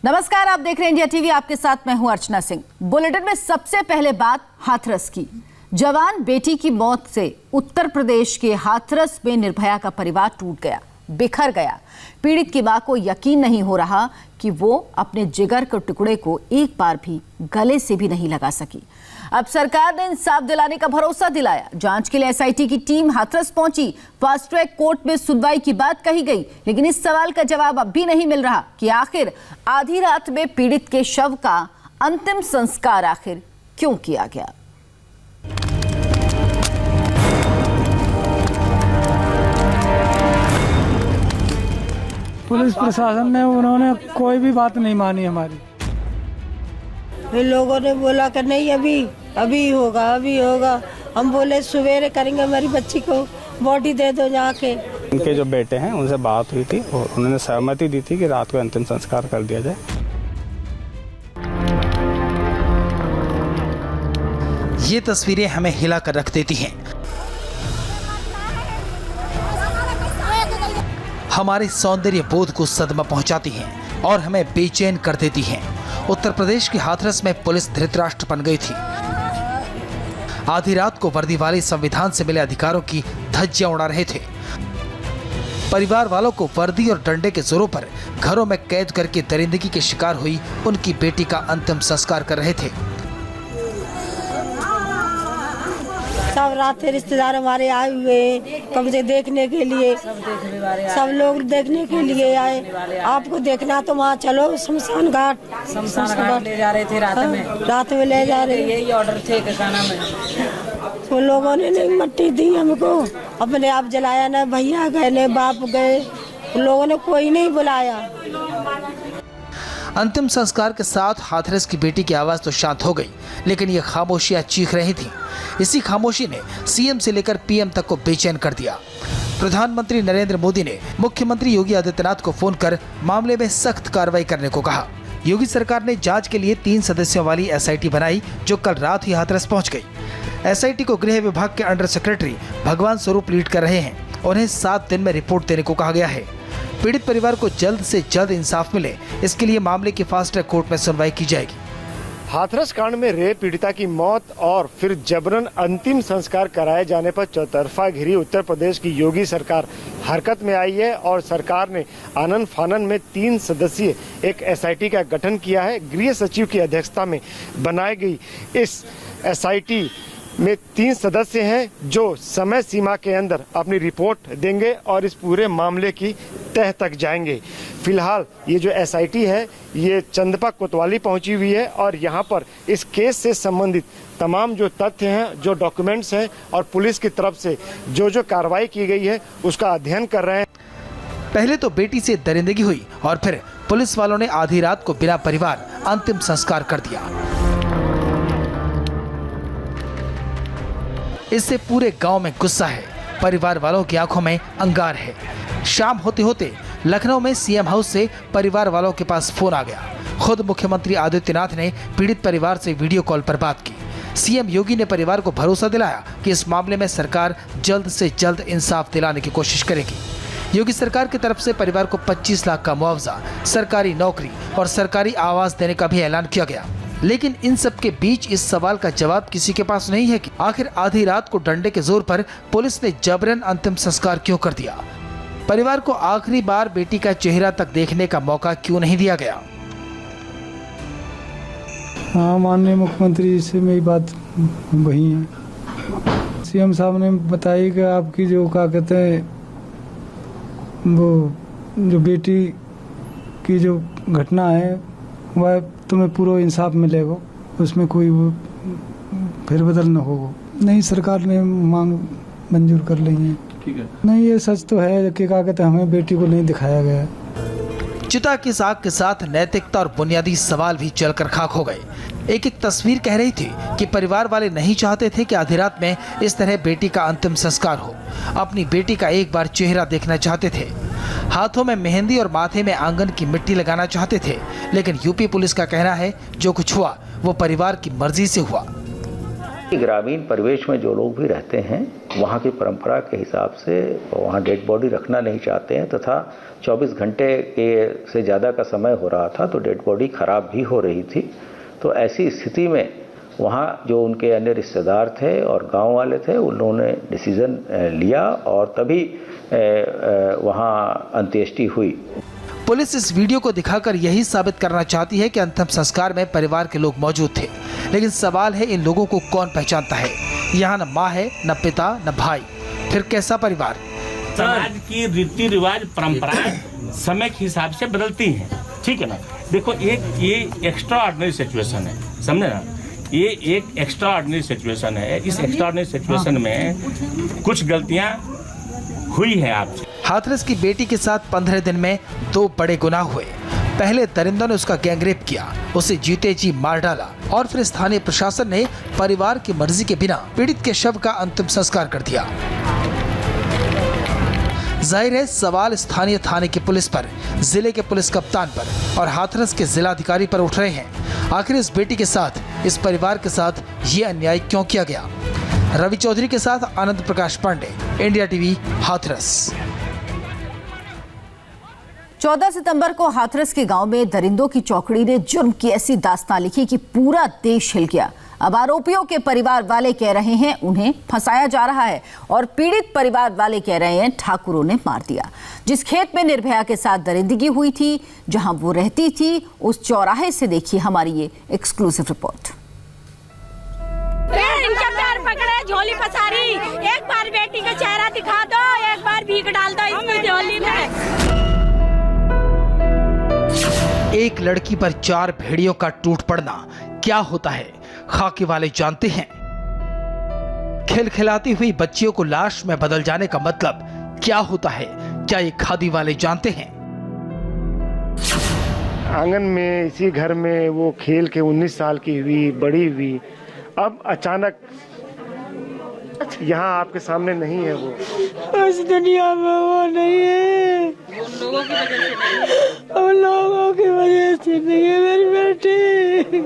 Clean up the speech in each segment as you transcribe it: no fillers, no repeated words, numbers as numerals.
नमस्कार, आप देख रहे हैं इंडिया टीवी। आपके साथ मैं हूं अर्चना सिंह। बुलेटिन में सबसे पहले बात हाथरस की। जवान बेटी की मौत से उत्तर प्रदेश के हाथरस में निर्भया का परिवार टूट गया, बिखर गया। पीड़ित की मां को यकीन नहीं हो रहा कि वो अपने जिगर के टुकड़े को एक बार भी गले से भी नहीं लगा सकी। अब सरकार ने इंसाफ दिलाने का भरोसा दिलाया। जांच के लिए एसआईटी की टीम हाथरस पहुंची। फास्ट ट्रैक कोर्ट में सुनवाई की बात कही गई, लेकिन इस सवाल का जवाब अब भी नहीं मिल रहा कि आखिर आधी रात में पीड़ित के शव का अंतिम संस्कार आखिर क्यों किया गया। पुलिस प्रशासन ने उन्होंने कोई भी बात नहीं मानी हमारी। फिर लोगों ने बोला कि नहीं अभी होगा। हम बोले सवेरे करेंगे, हमारी बच्ची को बॉडी दे दो जाके। उनके जो बेटे हैं उनसे बात हुई थी और उन्होंने सहमति दी थी कि रात को अंतिम संस्कार कर दिया जाए। ये तस्वीरें हमें हिला कर रख देती हैं। हमारे सौंदर्य बोध को सदमा पहुंचाती हैं और हमें बेचैन कर देती हैं। उत्तर प्रदेश के हाथरस में पुलिस धृतराष्ट्र बन गई थी। आधी रात को वर्दी वाले संविधान से मिले अधिकारों की धज्जियां उड़ा रहे थे। परिवार वालों को वर्दी और डंडे के जोरों पर घरों में कैद करके दरिंदगी के शिकार हुई उनकी बेटी का अंतिम संस्कार कर रहे थे। सब रात रिश्तेदार हमारे आए हुए कब्जे देखने के लिए, सब लोग देखने के लिए आए। आपको देखना तो वहाँ चलो, शमशान घाट ले जा रहे थे। रात में ले जा रहे, यही ऑर्डर थे खाना में। तो लोगों ने नहीं मट्टी दी हमको, अपने आप जलाया। न भैया गए न बाप गए, लोगों ने कोई नहीं बुलाया। अंतिम संस्कार के साथ हाथरस की बेटी की आवाज तो शांत हो गई, लेकिन ये खामोशियां चीख रही थी। इसी खामोशी ने सीएम से लेकर पीएम तक को बेचैन कर दिया। प्रधानमंत्री नरेंद्र मोदी ने मुख्यमंत्री योगी आदित्यनाथ को फोन कर मामले में सख्त कार्रवाई करने को कहा। योगी सरकार ने जांच के लिए 3 सदस्यों वाली एसआईटी बनाई, जो कल रात ही हाथरस पहुंच गई। एसआईटी को गृह विभाग के अंडर सेक्रेटरी भगवान स्वरूप लीड कर रहे हैं। उन्हें 7 दिन में रिपोर्ट देने को कहा गया है। पीड़ित परिवार को जल्द से जल्द इंसाफ मिले, इसके लिए मामले की फास्ट ट्रैक कोर्ट में सुनवाई की जाएगी। हाथरस कांड में रेप पीड़िता की मौत और फिर जबरन अंतिम संस्कार कराए जाने पर चौतरफा घिरी उत्तर प्रदेश की योगी सरकार हरकत में आई है और सरकार ने आनन फानन में 3 सदस्यीय एक एसआईटी का गठन किया है। गृह सचिव की अध्यक्षता में बनाई गई इस एसआईटी में 3 सदस्य हैं जो समय सीमा के अंदर अपनी रिपोर्ट देंगे और इस पूरे मामले की तह तक जाएंगे। फिलहाल ये जो एसआईटी है ये चंदपा कोतवाली पहुंची हुई है और यहाँ पर इस केस से संबंधित तमाम जो तथ्य हैं, जो डॉक्यूमेंट्स हैं और पुलिस की तरफ से जो कार्रवाई की गई है उसका अध्ययन कर रहे हैं। पहले तो बेटी से दरिंदगी हुई और फिर पुलिस वालों ने आधी रात को बिना परिवार अंतिम संस्कार कर दिया। इससे पूरे गांव में गुस्सा है, परिवार वालों की आंखों में अंगार है। शाम होते होते लखनऊ में सीएम हाउस से परिवार वालों के पास फोन आ गया। खुद मुख्यमंत्री आदित्यनाथ ने पीड़ित परिवार से वीडियो कॉल पर बात की। सीएम योगी ने परिवार को भरोसा दिलाया कि इस मामले में सरकार जल्द से जल्द इंसाफ दिलाने की कोशिश करेगी। योगी सरकार की तरफ से परिवार को 25 लाख का मुआवजा, सरकारी नौकरी और सरकारी आवास देने का भी ऐलान किया गया। लेकिन इन सब के बीच इस सवाल का जवाब किसी के पास नहीं है कि आखिर आधी रात को डंडे के जोर पर पुलिस ने जबरन अंतिम संस्कार क्यों कर दिया। परिवार को आखिरी बार बेटी का चेहरा तक देखने का मौका क्यों नहीं दिया गया। हाँ, माननीय मुख्यमंत्री से मेरी बात वही है। सीएम साहब ने बताया कि आपकी जो क्या कहते हैं वो जो बेटी की जो घटना है वह तुम्हें पूरा इंसाफ मिलेगा, उसमें कोई वो फेरबदल न होगा। नहीं, सरकार ने मांग मंजूर कर ली है। ठीक है। नहीं, ये सच तो है कि क्या कहते हैं हमें बेटी को नहीं दिखाया गया। चिता की आग के साथ नैतिकता और बुनियादी सवाल भी जलकर खाक हो गए। एक तस्वीर कह रही थी कि परिवार वाले नहीं चाहते थे कि आधी रात में इस तरह बेटी का अंतिम संस्कार हो। अपनी बेटी का एक बार चेहरा देखना चाहते थे, हाथों में मेहंदी और माथे में आंगन की मिट्टी लगाना चाहते थे। लेकिन यूपी पुलिस का कहना है जो कुछ हुआ वो परिवार की मर्जी से हुआ। ग्रामीण परिवेश में जो लोग भी रहते हैं वहाँ की परंपरा के हिसाब से वहाँ डेड बॉडी रखना नहीं चाहते हैं तथा 24 घंटे से ज़्यादा का समय हो रहा था तो डेड बॉडी खराब भी हो रही थी। तो ऐसी स्थिति में वहाँ जो उनके अन्य रिश्तेदार थे और गांव वाले थे उन्होंने डिसीजन लिया और तभी वहाँ अंत्येष्टि हुई। पुलिस इस वीडियो को दिखाकर यही साबित करना चाहती है कि अंतिम संस्कार में परिवार के लोग मौजूद थे, लेकिन सवाल है इन लोगों को कौन पहचानता है। यहाँ न माँ है, न पिता, न भाई, फिर कैसा परिवार। समाज की रीति रिवाज परंपराएं समय के हिसाब से बदलती हैं, ठीक है ना। देखो ये एक्स्ट्रा ऑर्डिनरी सिचुएशन है, समझे ना, ये एक एक्स्ट्रा ऑर्डिनरी सिचुएशन है। इस एक्स्ट्रा ऑर्डिनरी सिचुएशन में कुछ गलतियां हुई है आपसे। हाथरस की बेटी के साथ 15 दिन में 2 बड़े गुनाह हुए। पहले दरिंदों ने उसका गैंगरेप किया, उसे जीते जी मार डाला और फिर स्थानीय प्रशासन ने परिवार की मर्जी के बिना पीड़ित के शव का अंतिम संस्कार कर दिया। जाहिर है सवाल स्थानीय थाने की पुलिस पर, जिले के पुलिस कप्तान पर और हाथरस के जिलाधिकारी पर उठ रहे हैं। आखिर इस बेटी के साथ, इस परिवार के साथ ये अन्याय क्यों किया गया। रवि चौधरी के साथ आनंद प्रकाश पांडे, इंडिया टीवी, हाथरस। 14 सितंबर को हाथरस के गांव में दरिंदों की चौकड़ी ने जुर्म की ऐसी दास्तान लिखी कि पूरा देश हिल गया। अब आरोपियों के परिवार वाले कह रहे हैं उन्हें फंसाया जा रहा है और पीड़ित परिवार वाले कह रहे हैं ठाकुरों ने मार दिया। जिस खेत में निर्भया के साथ दरिंदगी हुई थी, जहां वो रहती थी, उस चौराहे से देखिए हमारी ये एक्सक्लूसिव रिपोर्ट। इनके पैर पकड़े, झोली पसारी, एक बार बेटी का चेहरा दिखा दो, एक बार भीख डाल दो इसकी झोली में। एक लड़की पर 4 भेड़ियों का टूट पड़ना क्या होता है, खाकी वाले जानते हैं। खिलखिलाती हुई बच्चियों को लाश में बदल जाने का मतलब क्या होता है, क्या ये खादी वाले जानते हैं। आंगन में इसी घर में वो खेल के 19 साल की हुई, बड़ी हुई, अब अचानक यहाँ आपके सामने नहीं है वो। उस दुनिया में वो नहीं है, उन लोगों की वजह से नहीं है मेरी बेटी।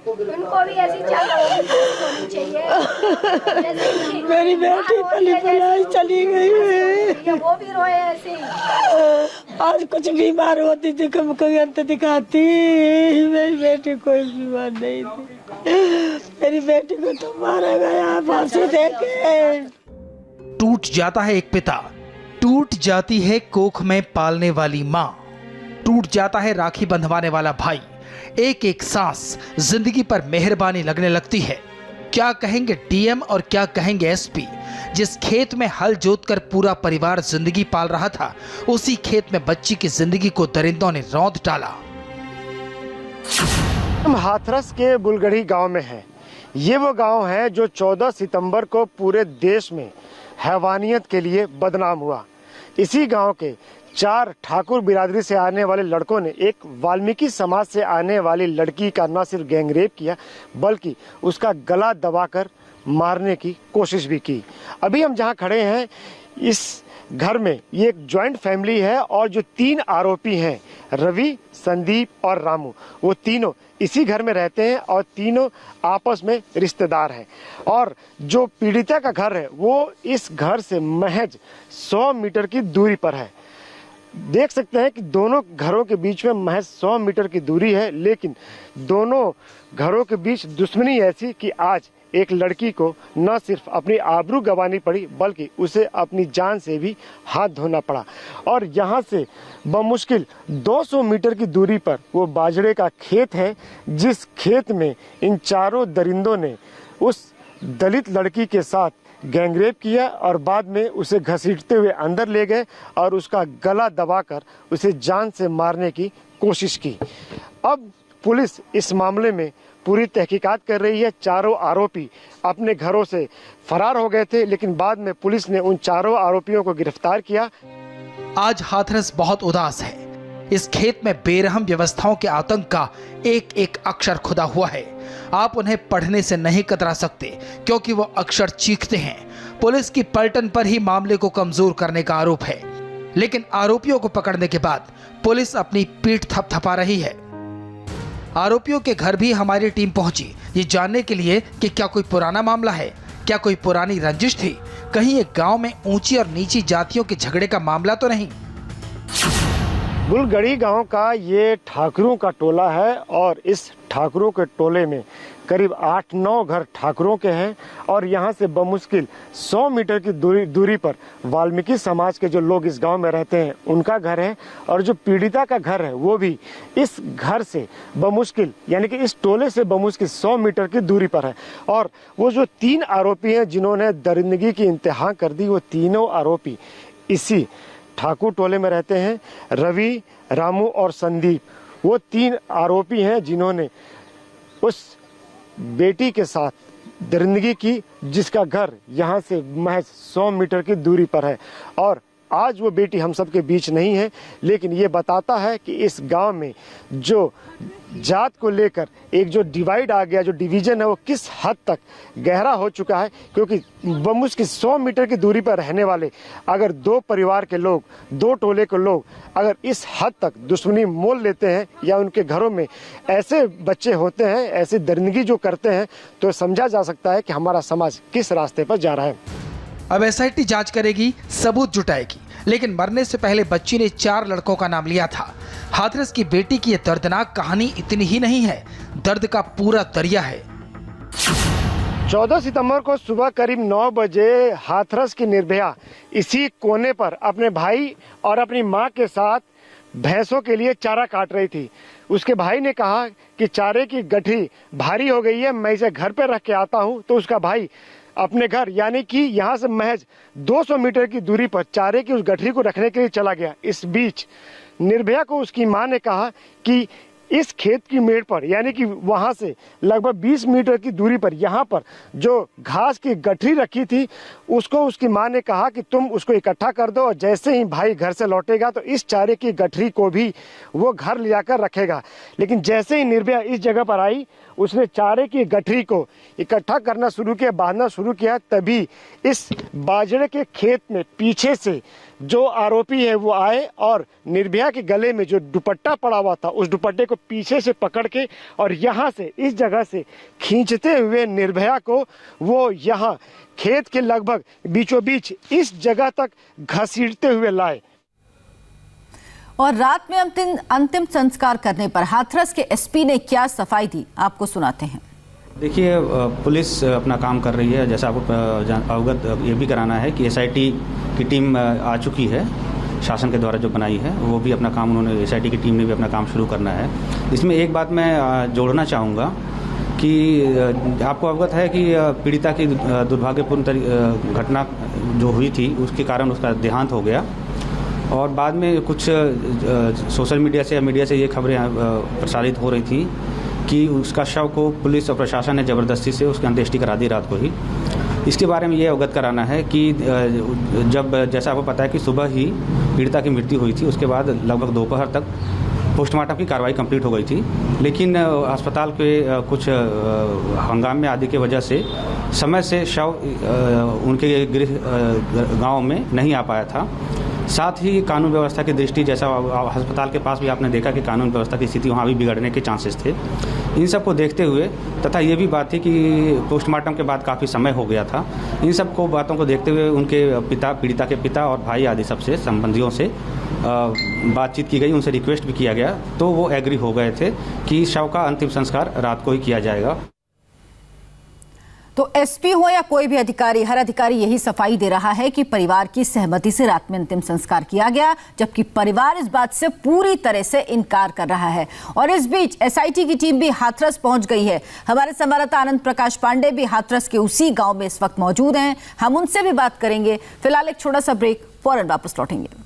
उनको भी ऐसी होनी चाहिए। मेरी बेटी पली पलाई चली गई है, वो भी रोए ऐसे ही। आज कुछ बीमार होती थी, कम कोई अंत दिखाती। मेरी बेटी कोई बीमार नहीं थी, मेरी बेटी को तो मारा गया फांसी देके। टूट जाता है एक पिता, टूट जाती है कोख में पालने वाली माँ, टूट जाता है राखी बंधवाने वाला भाई। एक एक सांस जिंदगी पर मेहरबानी लगने लगती है। क्या कहेंगे डीएम और क्या कहेंगे एसपी। जिस खेत में हल जोतकर पूरा परिवार जिंदगी पाल रहा था, उसी खेत में बच्ची की जिंदगी को दरिंदों ने रौंद डाला। हम हाथरस के बुलगढ़ी गांव में हैं। ये वो गांव है जो 14 सितंबर को पूरे देश में हैवानियत के लिए बदनाम हुआ। इसी गांव के 4 ठाकुर बिरादरी से आने वाले लड़कों ने एक वाल्मीकि समाज से आने वाली लड़की का न सिर्फ गैंगरेप किया, बल्कि उसका गला दबाकर मारने की कोशिश भी की। अभी हम जहां खड़े हैं, इस घर में ये एक जॉइंट फैमिली है और जो 3 आरोपी हैं, रवि, संदीप और रामू, वो तीनों इसी घर में रहते हैं और तीनों आपस में रिश्तेदार हैं। और जो पीड़िता का घर है वो इस घर से महज 100 मीटर की दूरी पर है। देख सकते हैं कि दोनों घरों के बीच में महज 100 मीटर की दूरी है, लेकिन दोनों घरों के बीच दुश्मनी ऐसी कि आज एक लड़की को न सिर्फ अपनी आबरू गंवानी पड़ी, बल्कि उसे अपनी जान से भी हाथ धोना पड़ा। और यहाँ से बमुश्किल 200 मीटर की दूरी पर वो बाजरे का खेत है, जिस खेत में इन चारों दरिंदों ने उस दलित लड़की के साथ गैंगरेप किया और बाद में उसे घसीटते हुए अंदर ले गए और उसका गला दबाकर उसे जान से मारने की कोशिश की। अब पुलिस इस मामले में पूरी तहकीकात कर रही है। चारों आरोपी अपने घरों से फरार हो गए थे, लेकिन बाद में पुलिस ने उन चारों आरोपियों को गिरफ्तार किया। आज हाथरस बहुत उदास है। इस खेत में बेरहम व्यवस्थाओं के आतंक का एक एक अक्षर खुदा हुआ है। आप उन्हें पढ़ने से नहीं कतरा सकते, क्योंकि वो अक्षर चीखते हैं। पुलिस की पलटन पर ही मामले को कमजोर करने का आरोप है, लेकिन आरोपियों को पकड़ने के बाद पुलिस अपनी पीठ थपथपा रही है। आरोपियों के घर भी हमारी टीम पहुंची, ये जानने के लिए कि क्या कोई पुराना मामला है, क्या कोई पुरानी रंजिश थी, कहीं एक गांव में ऊंची और नीची जातियों के झगड़े का मामला तो नहीं। बुलगड़ी गांव का ये ठाकुरों का टोला है और इस ठाकुरों के टोले में करीब 8-9 घर ठाकुरों के हैं और यहाँ से बमुश्किल 100 मीटर की दूरी पर वाल्मीकि समाज के जो लोग इस गांव में रहते हैं उनका घर है और जो पीड़िता का घर है वो भी इस घर से बमुश्किल यानी कि इस टोले से बमुश्किल 100 मीटर की दूरी पर है। और वो जो 3 आरोपी हैं जिन्होंने दरिंदगी की इंतहा कर दी, वो तीनों आरोपी इसी ठाकुर टोले में रहते हैं। रवि, रामू और संदीप वो 3 आरोपी हैं जिन्होंने उस बेटी के साथ दरिंदगी की जिसका घर यहाँ से महज 100 मीटर की दूरी पर है। और आज वो बेटी हम सब के बीच नहीं है, लेकिन ये बताता है कि इस गांव में जो जात को लेकर एक जो डिवाइड आ गया, जो डिवीजन है वो किस हद तक गहरा हो चुका है। क्योंकि बमुश्किल 100 मीटर की दूरी पर रहने वाले अगर 2 परिवार के लोग, 2 टोले के लोग अगर इस हद तक दुश्मनी मोल लेते हैं या उनके घरों में ऐसे बच्चे होते हैं, ऐसी दरिंदगी जो करते हैं, तो समझा जा सकता है कि हमारा समाज किस रास्ते पर जा रहा है। अब एसआईटी जांच करेगी, सबूत जुटाएगी, लेकिन मरने से पहले बच्ची ने 4 लड़कों का नाम लिया था। हाथरस की बेटी की यह दर्दनाक कहानी इतनी ही नहीं है, दर्द का पूरा दरिया है। 14 सितंबर को सुबह करीब 9 बजे हाथरस की निर्भया इसी कोने पर अपने भाई और अपनी मां के साथ भैंसों के लिए चारा काट रही थी। उसके भाई ने कहा कि चारे की गठरी भारी हो गई है, मैं इसे घर पे रख के आता हूं। तो उसका भाई अपने घर यानी कि यहाँ से महज 200 मीटर की दूरी पर चारे की उस गठरी को रखने के लिए चला गया। इस बीच निर्भया को उसकी मां ने कहा कि इस खेत की मेड़ पर यानी कि वहां से लगभग 20 मीटर की दूरी पर यहाँ पर जो घास की गठरी रखी थी उसको उसकी मां ने कहा कि तुम उसको इकट्ठा कर दो और जैसे ही भाई घर से लौटेगा तो इस चारे की गठरी को भी वो घर ले जाकर रखेगा। लेकिन जैसे ही निर्भया इस जगह पर आई, उसने चारे की गठरी को इकट्ठा करना शुरू किया, बांधना शुरू किया। तभी इस बाजरे के खेत में पीछे से जो आरोपी है वो आए और निर्भया के गले में जो दुपट्टा पड़ा हुआ था उस दुपट्टे को पीछे से पकड़ के और यहाँ से इस जगह से खींचते हुए निर्भया को वो यहाँ खेत के लगभग बीचों बीच इस जगह तक घसीटते हुए लाए। और रात में अंतिम संस्कार करने पर हाथरस के एसपी ने क्या सफाई दी, आपको सुनाते हैं। देखिए, पुलिस अपना काम कर रही है। जैसा आपको अवगत ये भी कराना है कि एसआईटी की टीम आ चुकी है, शासन के द्वारा जो बनाई है, वो भी अपना काम उन्होंने, एसआईटी की टीम ने भी अपना काम शुरू करना है। इसमें एक बात मैं जोड़ना चाहूँगा कि आपको अवगत है कि पीड़िता की दुर्भाग्यपूर्ण घटना जो हुई थी उसके कारण उसका देहांत हो गया और बाद में कुछ सोशल मीडिया से या मीडिया से ये खबरें प्रसारित हो रही थी कि उसका शव को पुलिस और प्रशासन ने ज़बरदस्ती से उसकी अंत्येष्टि करा दी रात को ही। इसके बारे में ये अवगत कराना है कि जब जैसा आपको पता है कि सुबह ही पीड़िता की मृत्यु हुई थी, उसके बाद लगभग दोपहर तक पोस्टमार्टम की कार्रवाई कंप्लीट हो गई थी, लेकिन अस्पताल के कुछ हंगामे आदि की वजह से समय से शव उनके गृह गाँव में नहीं आ पाया था। साथ ही कानून व्यवस्था की दृष्टि, जैसा अस्पताल के पास भी आपने देखा कि कानून व्यवस्था की स्थिति वहाँ भी बिगड़ने के चांसेस थे। इन सब को देखते हुए तथा ये भी बात थी कि पोस्टमार्टम के बाद काफ़ी समय हो गया था, इन सब को बातों को देखते हुए उनके पिता, पीड़िता के पिता और भाई आदि सबसे संबंधियों से बातचीत की गई, उनसे रिक्वेस्ट भी किया गया, तो वो एग्री हो गए थे कि शव का अंतिम संस्कार रात को ही किया जाएगा। तो एसपी हो या कोई भी अधिकारी, हर अधिकारी यही सफाई दे रहा है कि परिवार की सहमति से रात में अंतिम संस्कार किया गया, जबकि परिवार इस बात से पूरी तरह से इनकार कर रहा है। और इस बीच एसआईटी की टीम भी हाथरस पहुंच गई है। हमारे संवाददाता आनंद प्रकाश पांडे भी हाथरस के उसी गांव में इस वक्त मौजूद हैं, हम उनसे भी बात करेंगे। फिलहाल एक छोटा सा ब्रेक, फौरन वापस लौटेंगे।